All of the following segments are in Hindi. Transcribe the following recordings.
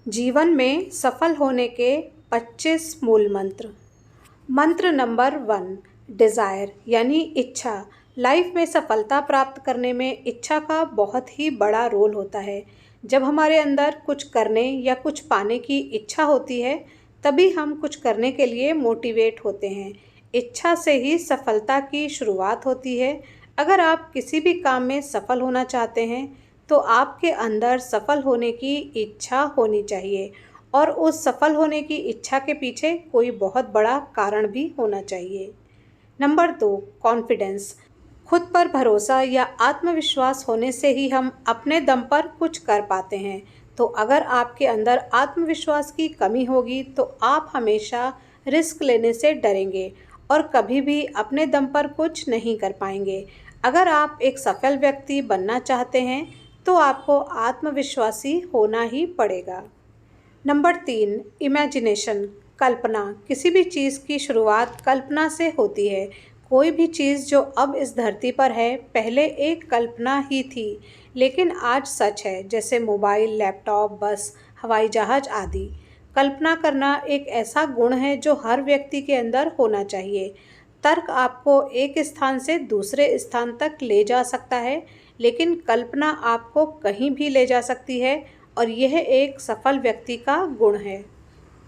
जीवन में सफल होने के 25 मूल मंत्र। मंत्र नंबर 1, डिज़ायर यानी इच्छा। लाइफ में सफलता प्राप्त करने में इच्छा का बहुत ही बड़ा रोल होता है। जब हमारे अंदर कुछ करने या कुछ पाने की इच्छा होती है, तभी हम कुछ करने के लिए मोटिवेट होते हैं। इच्छा से ही सफलता की शुरुआत होती है। अगर आप किसी भी काम में सफल होना चाहते हैं, तो आपके अंदर सफल होने की इच्छा होनी चाहिए और उस सफल होने की इच्छा के पीछे कोई बहुत बड़ा कारण भी होना चाहिए। Number 2, confidence. खुद पर भरोसा या आत्मविश्वास होने से ही हम अपने दम पर कुछ कर पाते हैं। तो अगर आपके अंदर आत्मविश्वास की कमी होगी, तो आप हमेशा रिस्क लेने से डरेंगे और कभी भी अपने दम पर कुछ नहीं कर पाएंगे। अगर आप एक सफल व्यक्ति बनना चाहते हैं, तो आपको आत्मविश्वासी होना ही पड़ेगा। नंबर 3, इमेजिनेशन, कल्पना। किसी भी चीज़ की शुरुआत कल्पना से होती है। कोई भी चीज़ जो अब इस धरती पर है, पहले एक कल्पना ही थी, लेकिन आज सच है। जैसे मोबाइल, लैपटॉप, बस, हवाई जहाज़ आदि। कल्पना करना एक ऐसा गुण है जो हर व्यक्ति के अंदर होना चाहिए। तर्क आपको एक स्थान से दूसरे स्थान तक ले जा सकता है, लेकिन कल्पना आपको कहीं भी ले जा सकती है और यह एक सफल व्यक्ति का गुण है।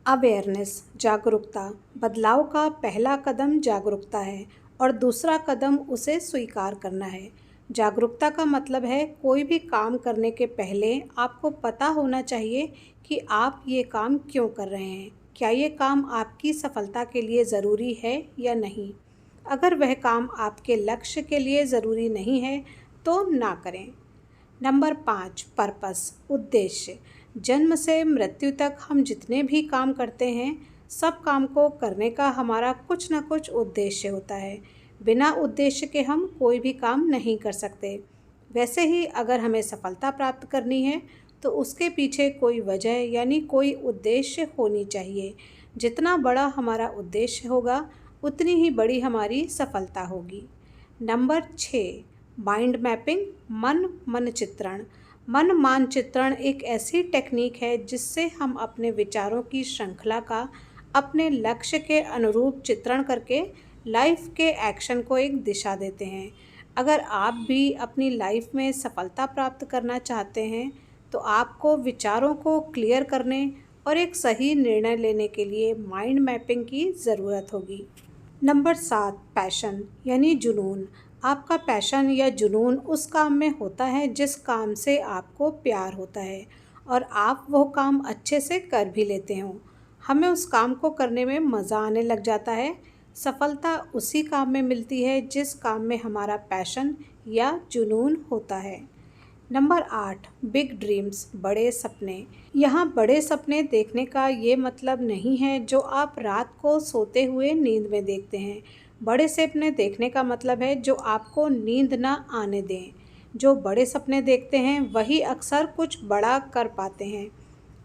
अवेयरनेस, जागरूकता। बदलाव का पहला कदम जागरूकता है और दूसरा कदम उसे स्वीकार करना है। जागरूकता का मतलब है कोई भी काम करने के पहले आपको पता होना चाहिए कि आप ये काम क्यों कर रहे हैं। क्या ये काम आपकी सफलता के लिए ज़रूरी है या नहीं। अगर वह काम आपके लक्ष्य के लिए ज़रूरी नहीं है, तो ना करें। नंबर 5, पर्पस, उद्देश्य। जन्म से मृत्यु तक हम जितने भी काम करते हैं, सब काम को करने का हमारा कुछ ना कुछ उद्देश्य होता है। बिना उद्देश्य के हम कोई भी काम नहीं कर सकते। वैसे ही अगर हमें सफलता प्राप्त करनी है, तो उसके पीछे कोई वजह यानी कोई उद्देश्य होनी चाहिए। जितना बड़ा हमारा उद्देश्य होगा, उतनी ही बड़ी हमारी सफलता होगी। नंबर 6, माइंड मैपिंग, मन चित्रण। मन मानचित्रण एक ऐसी टेक्निक है जिससे हम अपने विचारों की श्रृंखला का अपने लक्ष्य के अनुरूप चित्रण करके लाइफ के एक्शन को एक दिशा देते हैं। अगर आप भी अपनी लाइफ में सफलता प्राप्त करना चाहते हैं, तो आपको विचारों को क्लियर करने और एक सही निर्णय लेने के लिए माइंड मैपिंग की ज़रूरत होगी। नंबर 7, पैशन यानी जुनून। आपका पैशन या जुनून उस काम में होता है जिस काम से आपको प्यार होता है और आप वो काम अच्छे से कर भी लेते हो। हमें उस काम को करने में मज़ा आने लग जाता है। सफलता उसी काम में मिलती है जिस काम में हमारा पैशन या जुनून होता है। नंबर 8, बिग ड्रीम्स, बड़े सपने। यहाँ बड़े सपने देखने का ये मतलब नहीं है जो आप रात को सोते हुए नींद में देखते हैं। बड़े सपने देखने का मतलब है जो आपको नींद ना आने दें। जो बड़े सपने देखते हैं वही अक्सर कुछ बड़ा कर पाते हैं।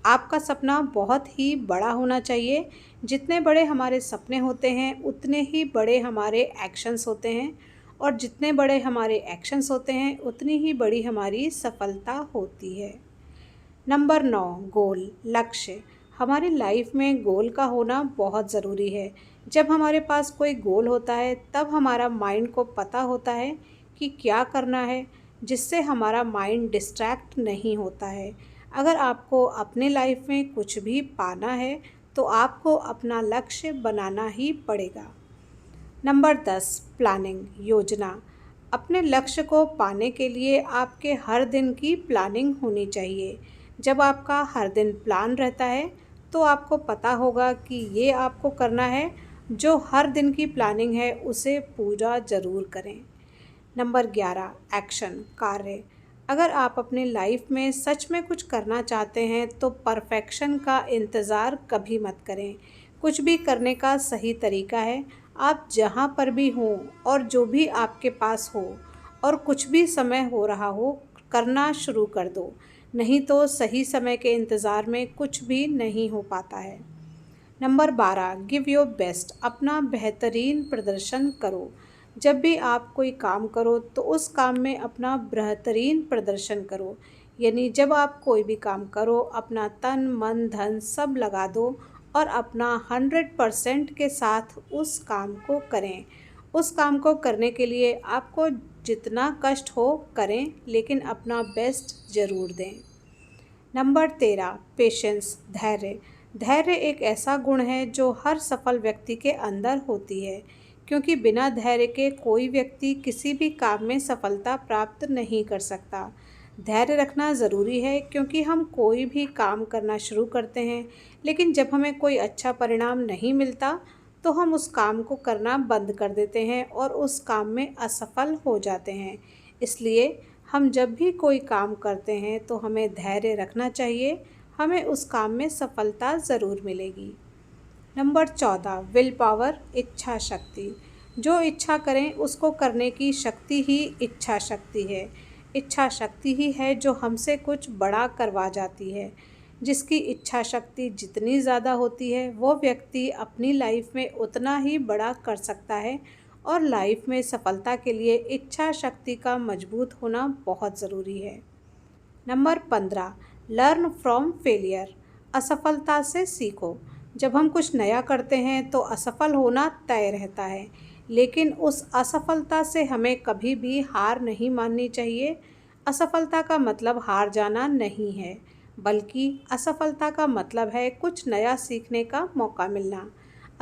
आपका सपना बहुत ही बड़ा होना चाहिए। जितने बड़े हमारे सपने होते हैं, उतने ही बड़े हमारे एक्शंस होते हैं और जितने बड़े हमारे एक्शंस होते हैं, उतनी ही बड़ी हमारी सफलता होती है। नंबर 9, गोल, लक्ष्य। हमारी लाइफ में गोल का होना बहुत ज़रूरी है। जब हमारे पास कोई गोल होता है, तब हमारा माइंड को पता होता है कि क्या करना है, जिससे हमारा माइंड डिस्ट्रैक्ट नहीं होता है। अगर आपको अपने लाइफ में कुछ भी पाना है, तो आपको अपना लक्ष्य बनाना ही पड़ेगा। नंबर 10, प्लानिंग, योजना। अपने लक्ष्य को पाने के लिए आपके हर दिन की प्लानिंग होनी चाहिए। जब आपका हर दिन प्लान रहता है, तो आपको पता होगा कि ये आपको करना है। जो हर दिन की प्लानिंग है, उसे पूरा ज़रूर करें। नंबर 11, एक्शन, कार्य। अगर आप अपनी लाइफ में सच में कुछ करना चाहते हैं, तो परफेक्शन का इंतज़ार कभी मत करें। कुछ भी करने का सही तरीका है, आप जहाँ पर भी हों और जो भी आपके पास हो और कुछ भी समय हो रहा हो, करना शुरू कर दो। नहीं तो सही समय के इंतज़ार में कुछ भी नहीं हो पाता है। नंबर 12, गिव योर बेस्ट, अपना बेहतरीन प्रदर्शन करो। जब भी आप कोई काम करो, तो उस काम में अपना बेहतरीन प्रदर्शन करो। यानी जब आप कोई भी काम करो, अपना तन मन धन सब लगा दो और अपना 100% के साथ उस काम को करें। उस काम को करने के लिए आपको जितना कष्ट हो करें, लेकिन अपना बेस्ट ज़रूर दें। नंबर 13, पेशेंस, धैर्य। धैर्य एक ऐसा गुण है जो हर सफल व्यक्ति के अंदर होती है, क्योंकि बिना धैर्य के कोई व्यक्ति किसी भी काम में सफलता प्राप्त नहीं कर सकता। धैर्य रखना ज़रूरी है, क्योंकि हम कोई भी काम करना शुरू करते हैं, लेकिन जब हमें कोई अच्छा परिणाम नहीं मिलता तो हम उस काम को करना बंद कर देते हैं और उस काम में असफल हो जाते हैं। इसलिए हम जब भी कोई काम करते हैं तो हमें धैर्य रखना चाहिए, हमें उस काम में सफलता ज़रूर मिलेगी। नंबर 14, विल पावर, इच्छा शक्ति। जो इच्छा करें उसको करने की शक्ति ही इच्छा शक्ति है। इच्छा शक्ति ही है जो हमसे कुछ बड़ा करवा जाती है। जिसकी इच्छा शक्ति जितनी ज़्यादा होती है वो व्यक्ति अपनी लाइफ में उतना ही बड़ा कर सकता है, और लाइफ में सफलता के लिए इच्छा शक्ति का मजबूत होना बहुत ज़रूरी है। नंबर 15, लर्न फ्रॉम फेलियर, असफलता से सीखो। जब हम कुछ नया करते हैं तो असफल होना तय रहता है, लेकिन उस असफलता से हमें कभी भी हार नहीं माननी चाहिए। असफलता का मतलब हार जाना नहीं है, बल्कि असफलता का मतलब है कुछ नया सीखने का मौका मिलना।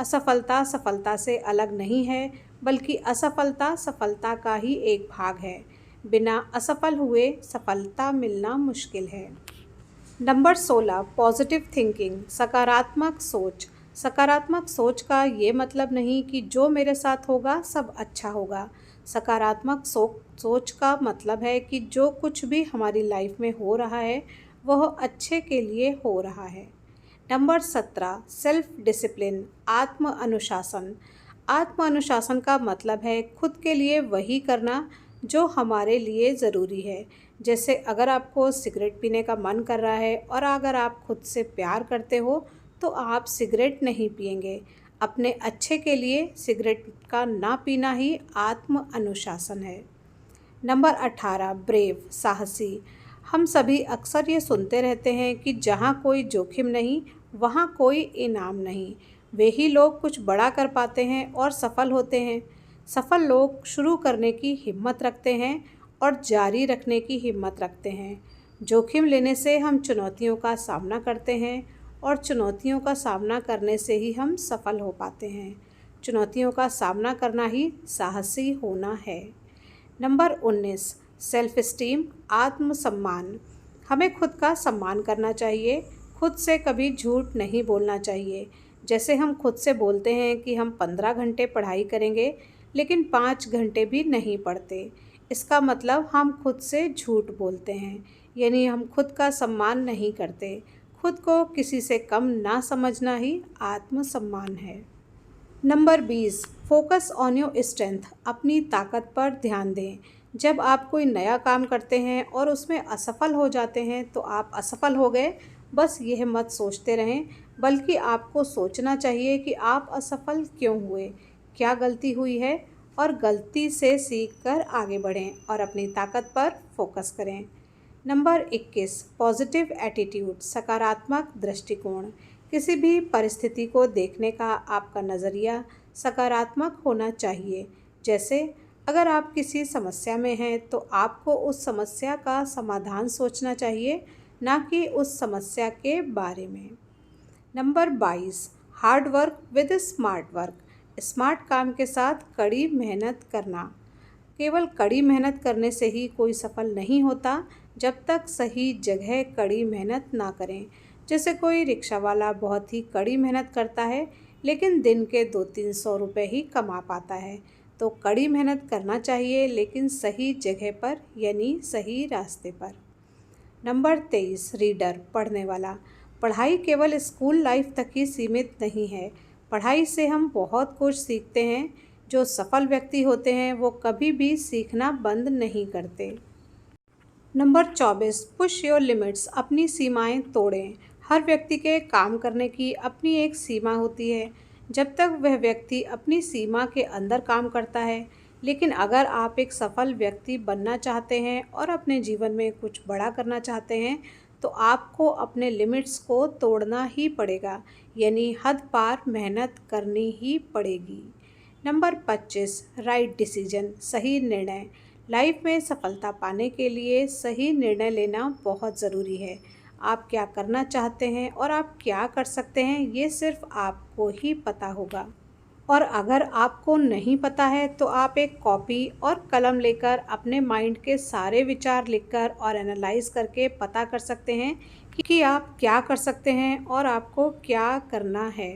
असफलता सफलता से अलग नहीं है, बल्कि असफलता सफलता का ही एक भाग है। बिना असफल हुए सफलता मिलना मुश्किल है। नंबर 16, पॉजिटिव थिंकिंग, सकारात्मक सोच। सकारात्मक सोच का ये मतलब नहीं कि जो मेरे साथ होगा सब अच्छा होगा। सकारात्मक सोच का मतलब है कि जो कुछ भी हमारी लाइफ में हो रहा है वह अच्छे के लिए हो रहा है। नंबर 17, सेल्फ डिसिप्लिन, आत्म अनुशासन। आत्म अनुशासन का मतलब है खुद के लिए वही करना जो हमारे लिए ज़रूरी है। जैसे अगर आपको सिगरेट पीने का मन कर रहा है और अगर आप खुद से प्यार करते हो तो आप सिगरेट नहीं पिएंगे। अपने अच्छे के लिए सिगरेट का ना पीना ही आत्म अनुशासन है। नंबर 18, ब्रेव, साहसी। हम सभी अक्सर ये सुनते रहते हैं कि जहाँ कोई जोखिम नहीं वहाँ कोई इनाम नहीं। वे ही लोग कुछ बड़ा कर पाते हैं और सफल होते हैं। सफल लोग शुरू करने की हिम्मत रखते हैं और जारी रखने की हिम्मत रखते हैं। जोखिम लेने से हम चुनौतियों का सामना करते हैं और चुनौतियों का सामना करने से ही हम सफल हो पाते हैं। चुनौतियों का सामना करना ही साहसी होना है। नंबर 19, सेल्फ इस्टीम, आत्मसम्मान। हमें खुद का सम्मान करना चाहिए। खुद से कभी झूठ नहीं बोलना चाहिए। जैसे हम खुद से बोलते हैं कि हम 15 घंटे पढ़ाई करेंगे, लेकिन 5 घंटे भी नहीं पढ़ते। इसका मतलब हम खुद से झूठ बोलते हैं, यानी हम खुद का सम्मान नहीं करते। खुद को किसी से कम ना समझना ही आत्मसम्मान है। Number 20, focus on your strength, अपनी ताकत पर ध्यान दें। जब आप कोई नया काम करते हैं और उसमें असफल हो जाते हैं तो आप असफल हो गए, बस यह मत सोचते रहें, बल्कि आपको सोचना चाहिए कि आप असफल क्यों हुए, क्या गलती हुई है, और गलती से सीखकर आगे बढ़ें और अपनी ताकत पर फोकस करें। नंबर 21, पॉजिटिव एटीट्यूड, सकारात्मक दृष्टिकोण। किसी भी परिस्थिति को देखने का आपका नज़रिया सकारात्मक होना चाहिए। जैसे अगर आप किसी समस्या में हैं तो आपको उस समस्या का समाधान सोचना चाहिए, ना कि उस समस्या के बारे में। Number 22, hard work with smart work, smart काम के साथ कड़ी मेहनत करना। केवल कड़ी मेहनत करने से ही कोई सफल नहीं होता जब तक सही जगह कड़ी मेहनत ना करें। जैसे कोई रिक्शा वाला बहुत ही कड़ी मेहनत करता है, लेकिन दिन के 200-300 रुपये ही कमा पाता है। तो कड़ी मेहनत करना चाहिए, लेकिन सही जगह पर, यानी सही रास्ते पर। नंबर 23, रीडर, पढ़ने वाला। पढ़ाई केवल स्कूल लाइफ तक ही सीमित नहीं है। पढ़ाई से हम बहुत कुछ सीखते हैं। जो सफल व्यक्ति होते हैं वो कभी भी सीखना बंद नहीं करते। नंबर 24, पुश योर लिमिट्स, अपनी सीमाएं तोड़ें। हर व्यक्ति के काम करने की अपनी एक सीमा होती है। जब तक वह व्यक्ति अपनी सीमा के अंदर काम करता है, लेकिन अगर आप एक सफल व्यक्ति बनना चाहते हैं और अपने जीवन में कुछ बड़ा करना चाहते हैं तो आपको अपने लिमिट्स को तोड़ना ही पड़ेगा, यानी हद पार मेहनत करनी ही पड़ेगी। नंबर 25, राइट डिसीजन, सही निर्णय। लाइफ में सफलता पाने के लिए सही निर्णय लेना बहुत ज़रूरी है। आप क्या करना चाहते हैं और आप क्या कर सकते हैं, ये सिर्फ आपको ही पता होगा। और अगर आपको नहीं पता है तो आप एक कॉपी और कलम लेकर अपने माइंड के सारे विचार लिखकर और एनालाइज करके पता कर सकते हैं कि आप क्या कर सकते हैं और आपको क्या करना है।